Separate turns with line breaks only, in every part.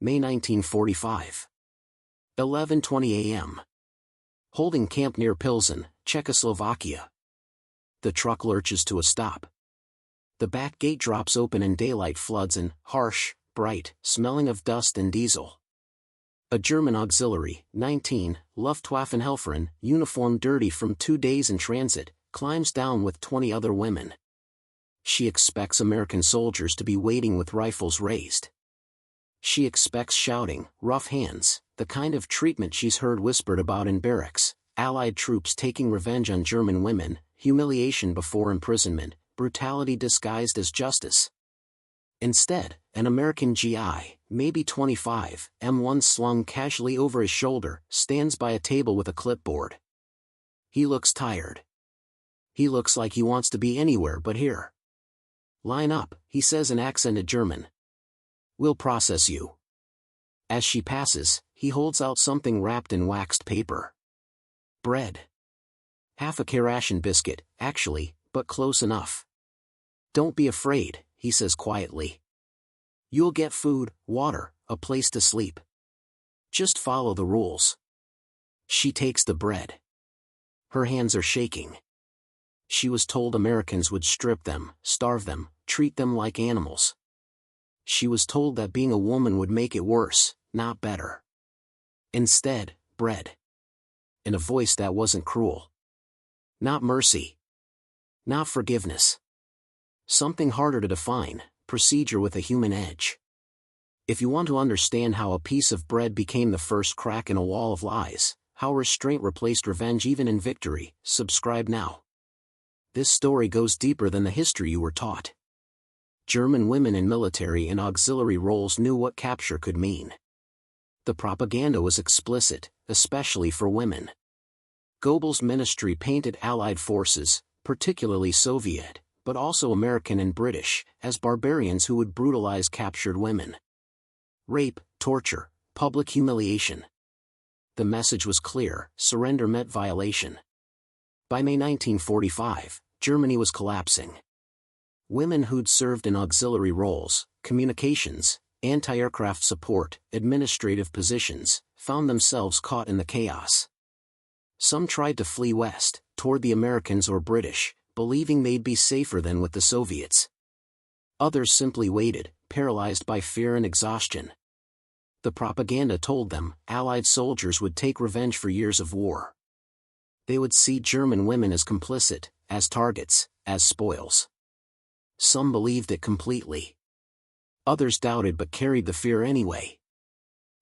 May 1945. 11:20 a.m. Holding camp near Pilsen, Czechoslovakia. The truck lurches to a stop. The back gate drops open and daylight floods in, harsh, bright, smelling of dust and diesel. A German auxiliary, 19, Luftwaffenhelferin, uniform dirty from 2 days in transit, climbs down with 20 other women. She expects American soldiers to be waiting with rifles raised. She expects shouting, rough hands, the kind of treatment she's heard whispered about in barracks, Allied troops taking revenge on German women, humiliation before imprisonment, brutality disguised as justice. Instead, an American GI, maybe 25, M1 slung casually over his shoulder, stands by a table with a clipboard. He looks tired. He looks like he wants to be anywhere but here. "Line up," he says in accented German. "We'll process you." As she passes, he holds out something wrapped in waxed paper. Bread. Half a Ration biscuit, actually, but close enough. "Don't be afraid," he says quietly. "You'll get food, water, a place to sleep. Just follow the rules." She takes the bread. Her hands are shaking. She was told Americans would strip them, starve them, treat them like animals. She was told that being a woman would make it worse, not better. Instead, bread. In a voice that wasn't cruel. Not mercy. Not forgiveness. Something harder to define, procedure with a human edge. If you want to understand how a piece of bread became the first crack in a wall of lies, how restraint replaced revenge even in victory, subscribe now. This story goes deeper than the history you were taught. German women in military and auxiliary roles knew what capture could mean. The propaganda was explicit, especially for women. Goebbels' ministry painted Allied forces, particularly Soviet, but also American and British, as barbarians who would brutalize captured women. Rape, torture, public humiliation. The message was clear: surrender meant violation. By May 1945, Germany was collapsing. Women who'd served in auxiliary roles, communications, anti-aircraft support, administrative positions, found themselves caught in the chaos. Some tried to flee west, toward the Americans or British, believing they'd be safer than with the Soviets. Others simply waited, paralyzed by fear and exhaustion. The propaganda told them Allied soldiers would take revenge for years of war. They would see German women as complicit, as targets, as spoils. Some believed it completely. Others doubted but carried the fear anyway.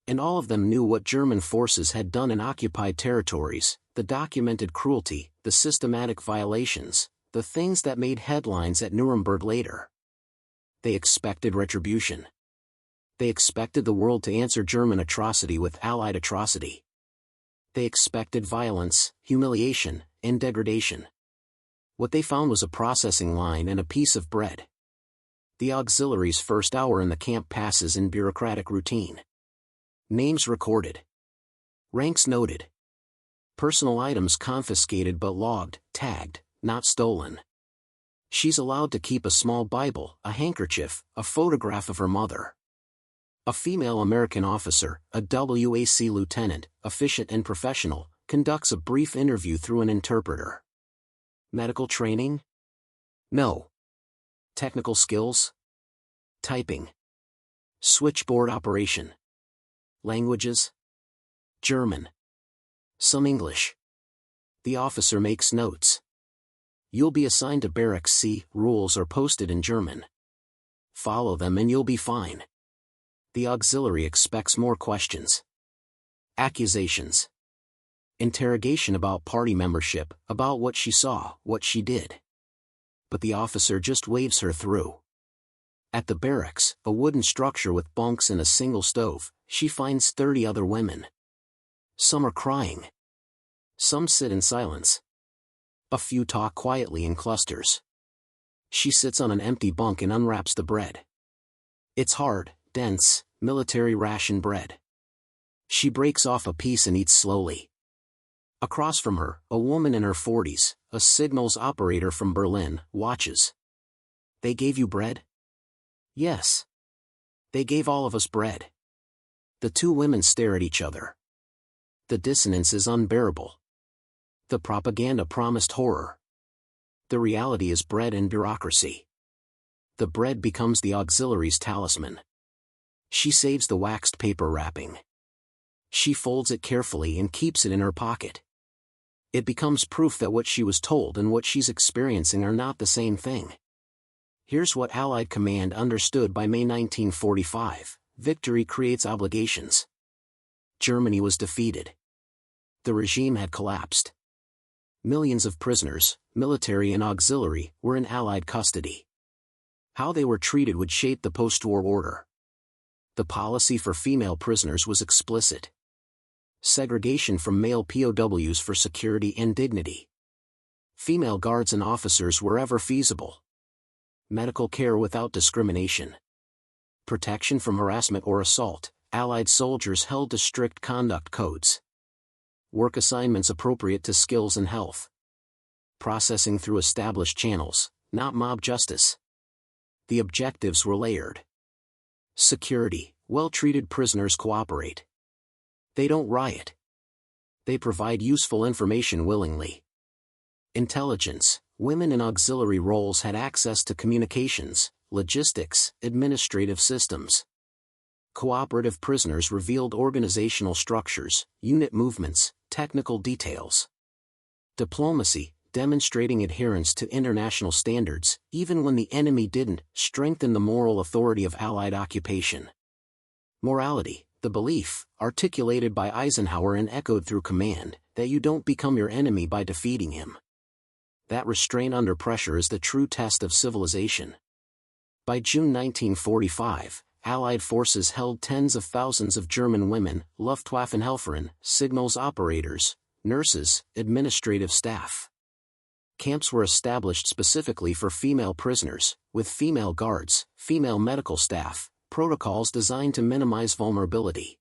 And all of them knew what German forces had done in occupied territories, the documented cruelty, the systematic violations, the things that made headlines at Nuremberg later. They expected retribution. They expected the world to answer German atrocity with Allied atrocity. They expected violence, humiliation, and degradation. What they found was a processing line and a piece of bread. The auxiliary's first hour in the camp passes in bureaucratic routine. Names recorded. Ranks noted. Personal items confiscated but logged, tagged, not stolen. She's allowed to keep a small Bible, a handkerchief, a photograph of her mother. A female American officer, a WAC lieutenant, efficient and professional, conducts a brief interview through an interpreter. Medical training? No. Technical skills? Typing. Switchboard operation. Languages? German. Some English. The officer makes notes. You'll be assigned to barracks C. Rules are posted in German. Follow them and you'll be fine. The auxiliary expects more questions. Accusations. Interrogation about party membership, about what she saw, what she did. But the officer just waves her through. At the barracks, a wooden structure with bunks and a single stove, she finds 30 other women. Some are crying. Some sit in silence. A few talk quietly in clusters. She sits on an empty bunk and unwraps the bread. It's hard, dense, military ration bread. She breaks off a piece and eats slowly. Across from her, a woman in her 40s, a signals operator from Berlin, watches. They gave you bread? Yes. They gave all of us bread. The two women stare at each other. The dissonance is unbearable. The propaganda promised horror. The reality is bread and bureaucracy. The bread becomes the auxiliary's talisman. She saves the waxed paper wrapping. She folds it carefully and keeps it in her pocket. It becomes proof that what she was told and what she's experiencing are not the same thing. Here's what Allied command understood by May 1945: victory creates obligations. Germany was defeated. The regime had collapsed. Millions of prisoners, military and auxiliary, were in Allied custody. How they were treated would shape the post-war order. The policy for female prisoners was explicit. Segregation from male POWs for security and dignity. Female guards and officers wherever feasible. Medical care without discrimination. Protection from harassment or assault. Allied soldiers held to strict conduct codes. Work assignments appropriate to skills and health. Processing through established channels, not mob justice. The objectives were layered. Security: well-treated prisoners cooperate. They don't riot. They provide useful information willingly. Intelligence: women in auxiliary roles had access to communications, logistics, administrative systems. Cooperative prisoners revealed organizational structures, unit movements, technical details. Diplomacy: demonstrating adherence to international standards, even when the enemy didn't, strengthened the moral authority of Allied occupation. Morality: the belief, articulated by Eisenhower and echoed through command, that you don't become your enemy by defeating him. That restraint under pressure is the true test of civilization. By June 1945, Allied forces held tens of thousands of German women, Luftwaffenhelferin, signals operators, nurses, administrative staff. Camps were established specifically for female prisoners, with female guards, female medical staff, protocols designed to minimize vulnerability.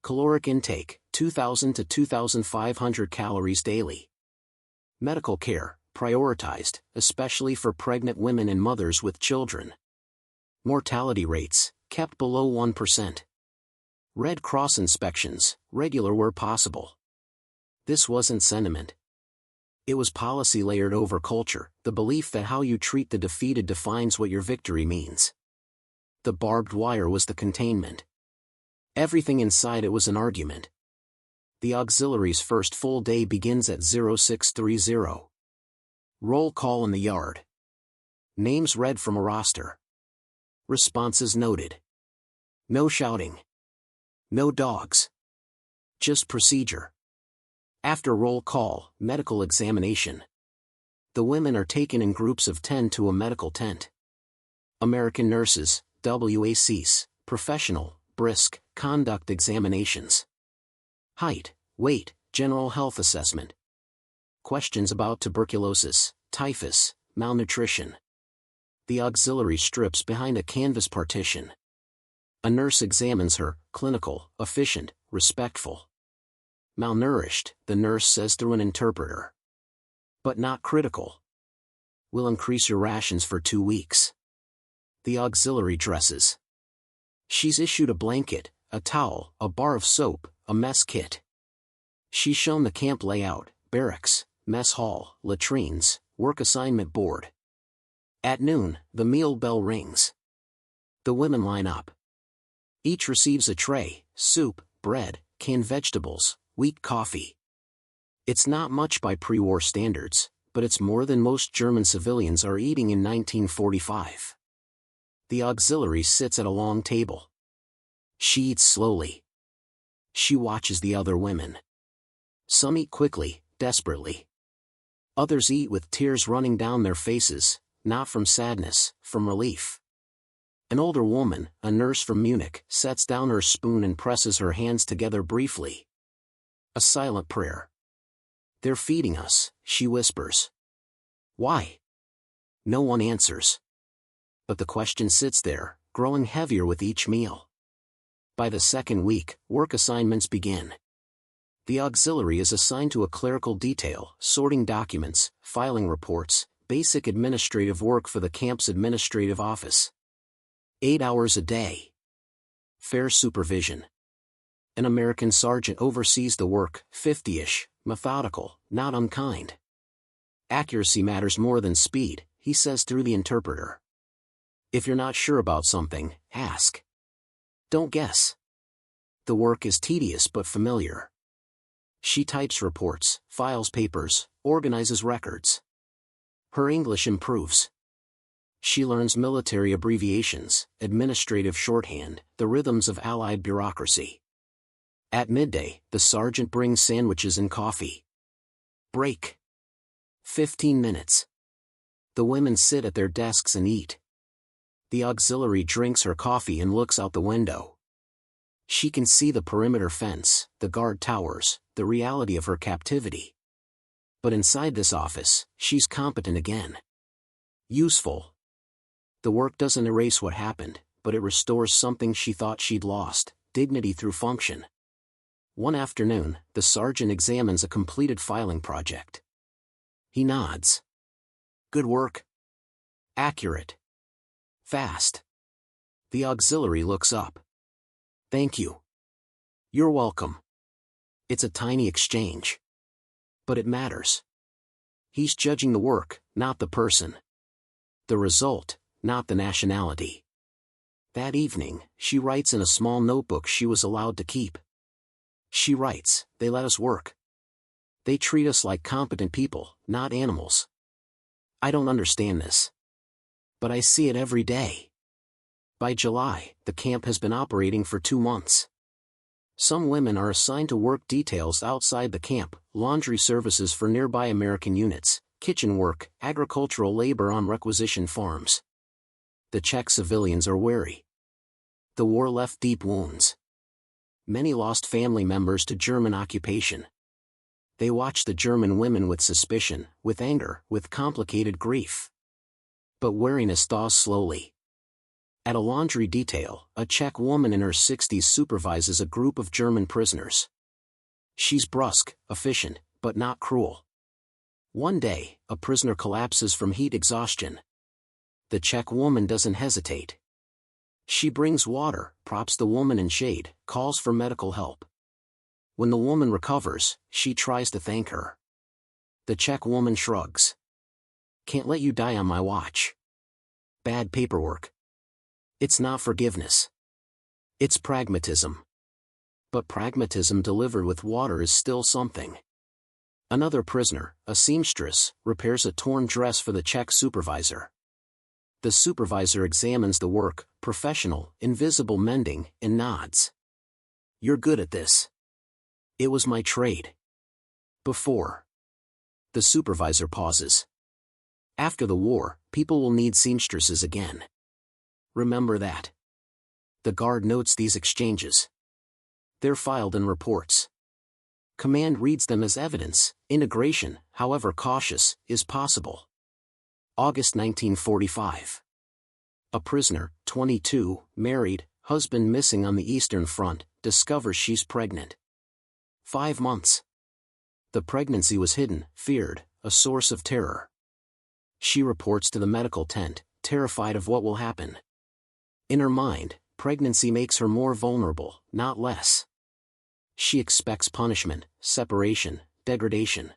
Caloric intake: 2,000 to 2,500 calories daily. Medical care, prioritized, especially for pregnant women and mothers with children. Mortality rates, kept below 1%. Red Cross inspections, regular where possible. This wasn't sentiment. It was policy layered over culture, the belief that how you treat the defeated defines what your victory means. The barbed wire was the containment. Everything inside it was an argument. The auxiliary's first full day begins at 0630. Roll call in the yard. Names read from a roster. Responses noted. No shouting. No dogs. Just procedure. After roll call, medical examination. The women are taken in groups of 10 to a medical tent. American nurses, WACs, professional, brisk, conduct examinations. Height, weight, general health assessment. Questions about tuberculosis, typhus, malnutrition. The auxiliary strips behind a canvas partition. A nurse examines her, clinical, efficient, respectful. Malnourished, the nurse says through an interpreter. But not critical. We'll increase your rations for 2 weeks. The auxiliary dresses. She's issued a blanket, a towel, a bar of soap, a mess kit. She's shown the camp layout: barracks, mess hall, latrines, work assignment board. At noon, the meal bell rings. The women line up. Each receives a tray: soup, bread, canned vegetables, weak coffee. It's not much by pre-war standards, but it's more than most German civilians are eating in 1945. The auxiliary sits at a long table. She eats slowly. She watches the other women. Some eat quickly, desperately. Others eat with tears running down their faces, not from sadness, from relief. An older woman, a nurse from Munich, sets down her spoon and presses her hands together briefly. A silent prayer. They're feeding us, she whispers. Why? No one answers. But the question sits there, growing heavier with each meal. By the second week, work assignments begin. The auxiliary is assigned to a clerical detail, sorting documents, filing reports, basic administrative work for the camp's administrative office. 8 hours a day. Fair supervision. An American sergeant oversees the work, 50-ish, methodical, not unkind. Accuracy matters more than speed, he says through the interpreter. If you're not sure about something, ask. Don't guess. The work is tedious but familiar. She types reports, files papers, organizes records. Her English improves. She learns military abbreviations, administrative shorthand, the rhythms of Allied bureaucracy. At midday, the sergeant brings sandwiches and coffee. Break. 15 minutes. The women sit at their desks and eat. The auxiliary drinks her coffee and looks out the window. She can see the perimeter fence, the guard towers, the reality of her captivity. But inside this office, she's competent again. Useful. The work doesn't erase what happened, but it restores something she thought she'd lost, dignity through function. One afternoon, the sergeant examines a completed filing project. He nods. Good work. Accurate. Fast. The auxiliary looks up. Thank you. You're welcome. It's a tiny exchange. But it matters. He's judging the work, not the person. The result, not the nationality. That evening, she writes in a small notebook she was allowed to keep. She writes, "They let us work. They treat us like competent people, not animals. I don't understand this. But I see it every day." By July, the camp has been operating for 2 months. Some women are assigned to work details outside the camp, laundry services for nearby American units, kitchen work, agricultural labor on requisition farms. The Czech civilians are wary. The war left deep wounds. Many lost family members to German occupation. They watch the German women with suspicion, with anger, with complicated grief. But wariness thaws slowly. At a laundry detail, a Czech woman in her 60s supervises a group of German prisoners. She's brusque, efficient, but not cruel. One day, a prisoner collapses from heat exhaustion. The Czech woman doesn't hesitate. She brings water, props the woman in shade, calls for medical help. When the woman recovers, she tries to thank her. The Czech woman shrugs. "Can't let you die on my watch. Bad paperwork." It's not forgiveness. It's pragmatism. But pragmatism delivered with water is still something. Another prisoner, a seamstress, repairs a torn dress for the Czech supervisor. The supervisor examines the work, professional, invisible mending, and nods. "You're good at this. It was my trade. Before." The supervisor pauses. "After the war, people will need seamstresses again. Remember that." The guard notes these exchanges. They're filed in reports. Command reads them as evidence. Integration, however cautious, is possible. August 1945. A prisoner, 22, married, husband missing on the Eastern Front, discovers she's pregnant. 5 months. The pregnancy was hidden, feared, a source of terror. She reports to the medical tent, terrified of what will happen. In her mind, pregnancy makes her more vulnerable, not less. She expects punishment, separation, degradation.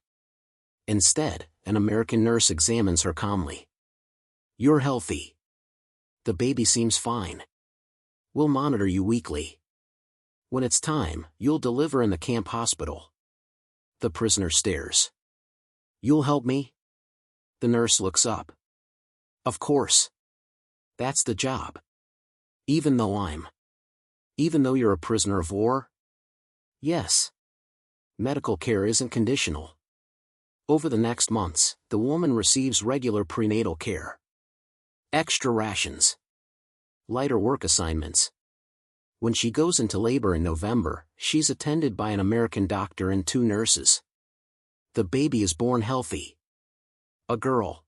Instead, an American nurse examines her calmly. "You're healthy. The baby seems fine. We'll monitor you weekly. When it's time, you'll deliver in the camp hospital." The prisoner stares. "You'll help me?" The nurse looks up. "Of course. That's the job. Even though you're a prisoner of war?" "Yes. Medical care isn't conditional." Over the next months, the woman receives regular prenatal care. Extra rations. Lighter work assignments. When she goes into labor in November, she's attended by an American doctor and 2 nurses. The baby is born healthy. A girl.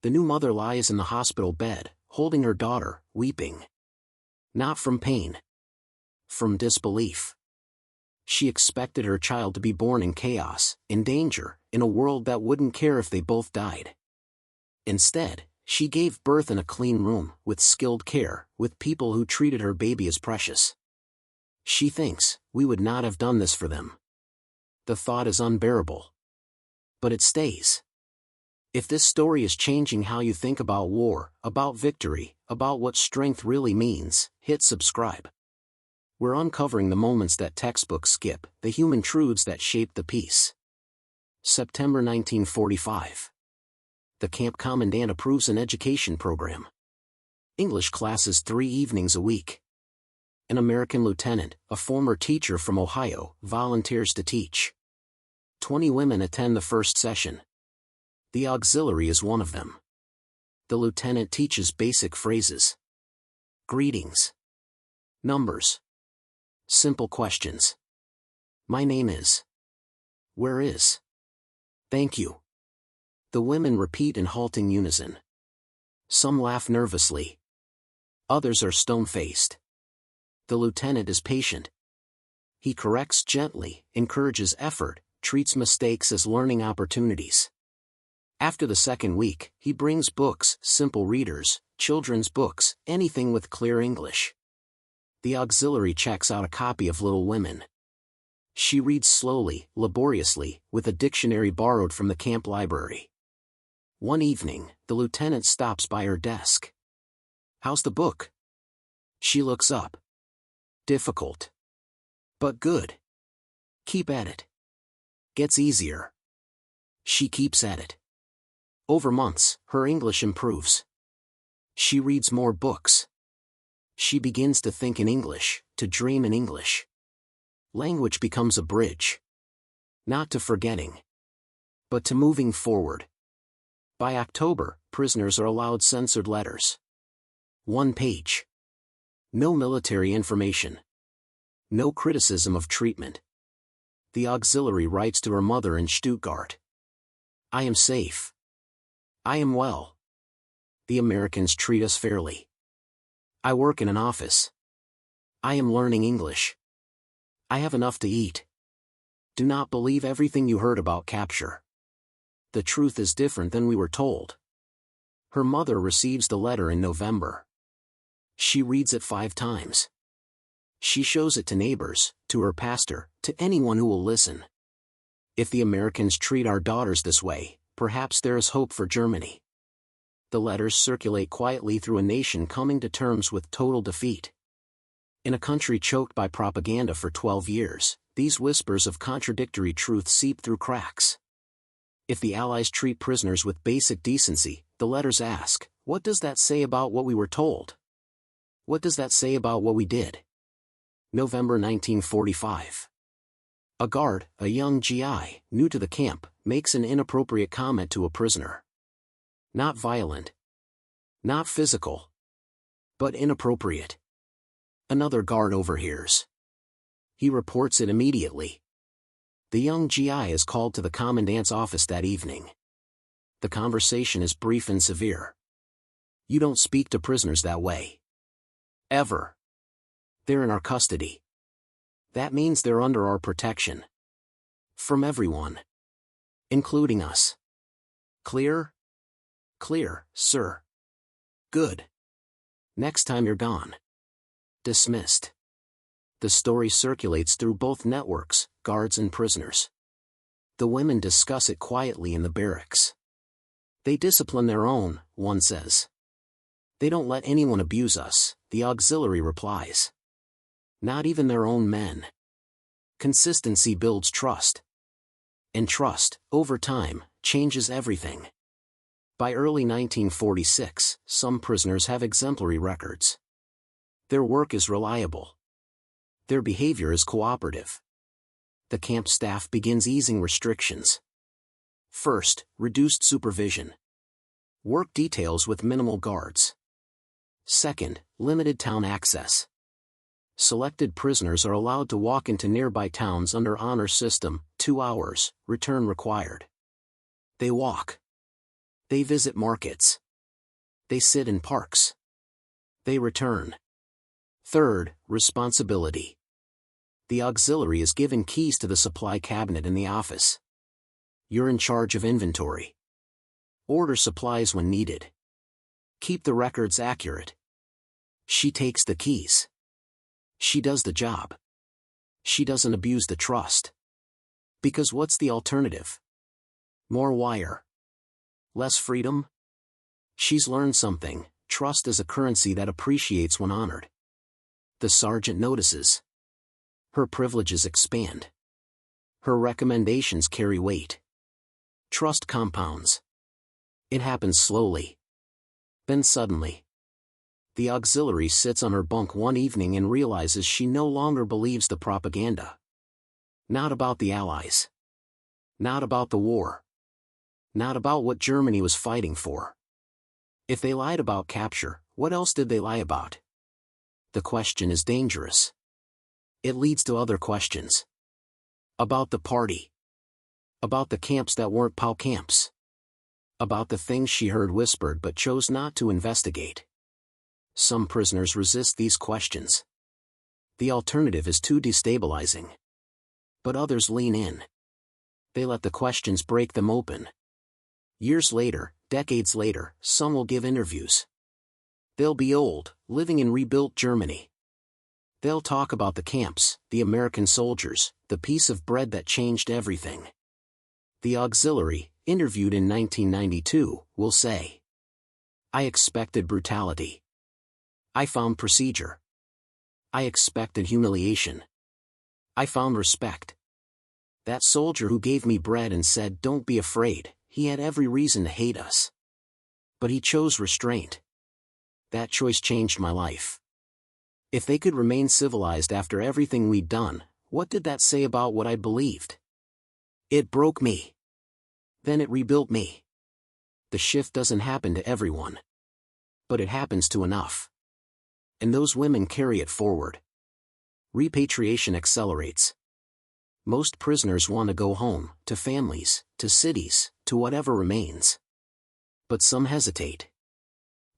The new mother lies in the hospital bed, holding her daughter, weeping. Not from pain. From disbelief. She expected her child to be born in chaos, in danger, in a world that wouldn't care if they both died. Instead, she gave birth in a clean room, with skilled care, with people who treated her baby as precious. She thinks, we would not have done this for them. The thought is unbearable. But it stays. If this story is changing how you think about war, about victory, about what strength really means, hit subscribe. We're uncovering the moments that textbooks skip, the human truths that shape the peace. September 1945. The camp commandant approves an education program. English classes 3 evenings a week. An American lieutenant, a former teacher from Ohio, volunteers to teach. 20 women attend the first session. The auxiliary is one of them. The lieutenant teaches basic phrases. Greetings. Numbers. Simple questions. My name is. Where is? Thank you. The women repeat in halting unison. Some laugh nervously. Others are stone-faced. The lieutenant is patient. He corrects gently, encourages effort, treats mistakes as learning opportunities. After the second week, he brings books, simple readers, children's books, anything with clear English. The auxiliary checks out a copy of Little Women. She reads slowly, laboriously, with a dictionary borrowed from the camp library. One evening, the lieutenant stops by her desk. How's the book? She looks up. Difficult. But good. Keep at it. Gets easier. She keeps at it. Over months, her English improves. She reads more books. She begins to think in English, to dream in English. Language becomes a bridge. Not to forgetting, but to moving forward. By October, prisoners are allowed censored letters. 1 page. No military information. No criticism of treatment. The auxiliary writes to her mother in Stuttgart. I am safe. I am well. The Americans treat us fairly. I work in an office. I am learning English. I have enough to eat. Do not believe everything you heard about capture. The truth is different than we were told. Her mother receives the letter in November. She reads it 5 times. She shows it to neighbors, to her pastor, to anyone who will listen. If the Americans treat our daughters this way, perhaps there is hope for Germany. The letters circulate quietly through a nation coming to terms with total defeat. In a country choked by propaganda for 12 years, these whispers of contradictory truth seep through cracks. If the Allies treat prisoners with basic decency, the letters ask, what does that say about what we were told? What does that say about what we did? November 1945. A guard, a young GI, new to the camp, makes an inappropriate comment to a prisoner. Not violent. Not physical. But inappropriate. Another guard overhears. He reports it immediately. The young GI is called to the commandant's office that evening. The conversation is brief and severe. You don't speak to prisoners that way. Ever. They're in our custody. That means they're under our protection. From everyone. Including us. Clear? Clear, sir. Good. Next time you're gone. Dismissed. The story circulates through both networks, guards and prisoners. The women discuss it quietly in the barracks. They discipline their own, one says. They don't let anyone abuse us, the auxiliary replies. Not even their own men. Consistency builds trust. And trust, over time, changes everything. By early 1946, some prisoners have exemplary records. Their work is reliable. Their behavior is cooperative. The camp staff begins easing restrictions. First, reduced supervision. Work details with minimal guards. Second, limited town access. Selected prisoners are allowed to walk into nearby towns under honor system, 2 hours, return required. They walk. They visit markets. They sit in parks. They return. Third, responsibility. The auxiliary is given keys to the supply cabinet in the office. You're in charge of inventory. Order supplies when needed. Keep the records accurate. She takes the keys. She does the job. She doesn't abuse the trust. Because what's the alternative? More wire. Less freedom? She's learned something. Trust is a currency that appreciates when honored. The sergeant notices. Her privileges expand. Her recommendations carry weight. Trust compounds. It happens slowly. Then suddenly. The auxiliary sits on her bunk one evening and realizes she no longer believes the propaganda. Not about the Allies. Not about the war. Not about what Germany was fighting for. If they lied about capture, what else did they lie about? The question is dangerous. It leads to other questions. About the party. About the camps that weren't POW camps. About the things she heard whispered but chose not to investigate. Some prisoners resist these questions. The alternative is too destabilizing. But others lean in. They let the questions break them open. Years later, decades later, some will give interviews. They'll be old, living in rebuilt Germany. They'll talk about the camps, the American soldiers, the piece of bread that changed everything. The auxiliary, interviewed in 1992, will say, "I expected brutality. I found procedure. I expected humiliation. I found respect. That soldier who gave me bread and said, 'Don't be afraid,' he had every reason to hate us. But he chose restraint. That choice changed my life." If they could remain civilized after everything we'd done, what did that say about what I believed? It broke me. Then it rebuilt me. The shift doesn't happen to everyone. But it happens to enough. And those women carry it forward. Repatriation accelerates. Most prisoners want to go home, to families, to cities, to whatever remains. But some hesitate.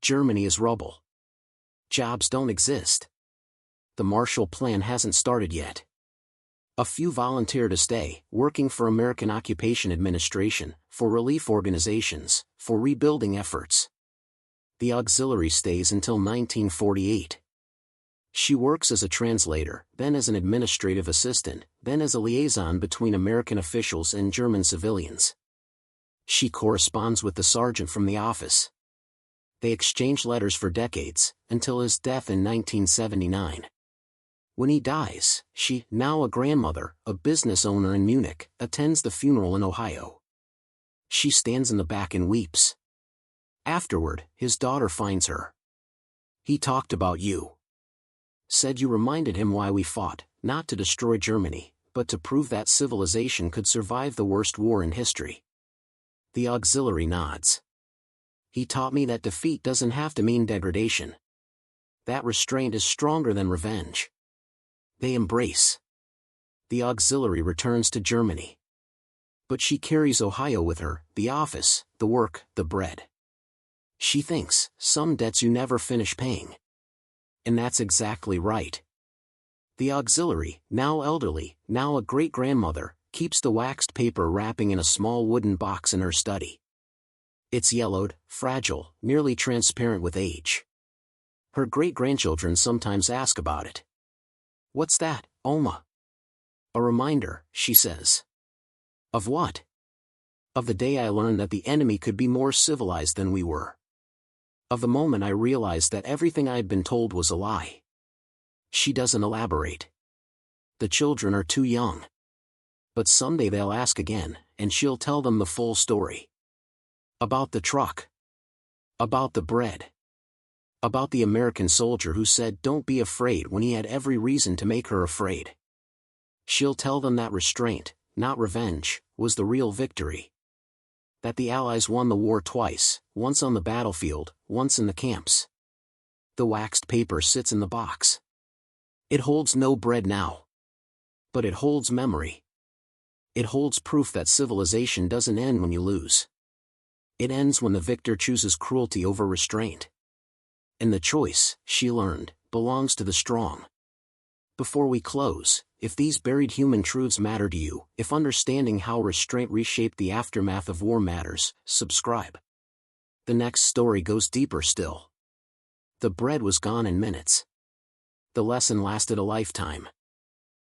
Germany is rubble. Jobs don't exist. The Marshall Plan hasn't started yet. A few volunteer to stay, working for American Occupation Administration, for relief organizations, for rebuilding efforts. The auxiliary stays until 1948. She works as a translator, then as an administrative assistant, then as a liaison between American officials and German civilians. She corresponds with the sergeant from the office. They exchange letters for decades, until his death in 1979. When he dies, she, now a grandmother, a business owner in Munich, attends the funeral in Ohio. She stands in the back and weeps. Afterward, his daughter finds her. "He talked about you. Said you reminded him why we fought, not to destroy Germany, but to prove that civilization could survive the worst war in history." The auxiliary nods. "He taught me that defeat doesn't have to mean degradation. That restraint is stronger than revenge." They embrace. The auxiliary returns to Germany. But she carries Ohio with her, the office, the work, the bread. She thinks, some debts you never finish paying. And that's exactly right. The auxiliary, now elderly, now a great-grandmother, keeps the waxed paper wrapping in a small wooden box in her study. It's yellowed, fragile, nearly transparent with age. Her great-grandchildren sometimes ask about it. "What's that, Oma?" "A reminder," she says. "Of what?" "Of the day I learned that the enemy could be more civilized than we were. Of the moment I realized that everything I had been told was a lie." She doesn't elaborate. The children are too young. But someday they'll ask again, and she'll tell them the full story. About the truck. About the bread. About the American soldier who said, "Don't be afraid," when he had every reason to make her afraid. She'll tell them that restraint, not revenge, was the real victory. That the Allies won the war twice, once on the battlefield, once in the camps. The waxed paper sits in the box. It holds no bread now. But it holds memory. It holds proof that civilization doesn't end when you lose. It ends when the victor chooses cruelty over restraint. And the choice, she learned, belongs to the strong. Before we close, if these buried human truths matter to you, if understanding how restraint reshaped the aftermath of war matters, subscribe. The next story goes deeper still. The bread was gone in minutes. The lesson lasted a lifetime.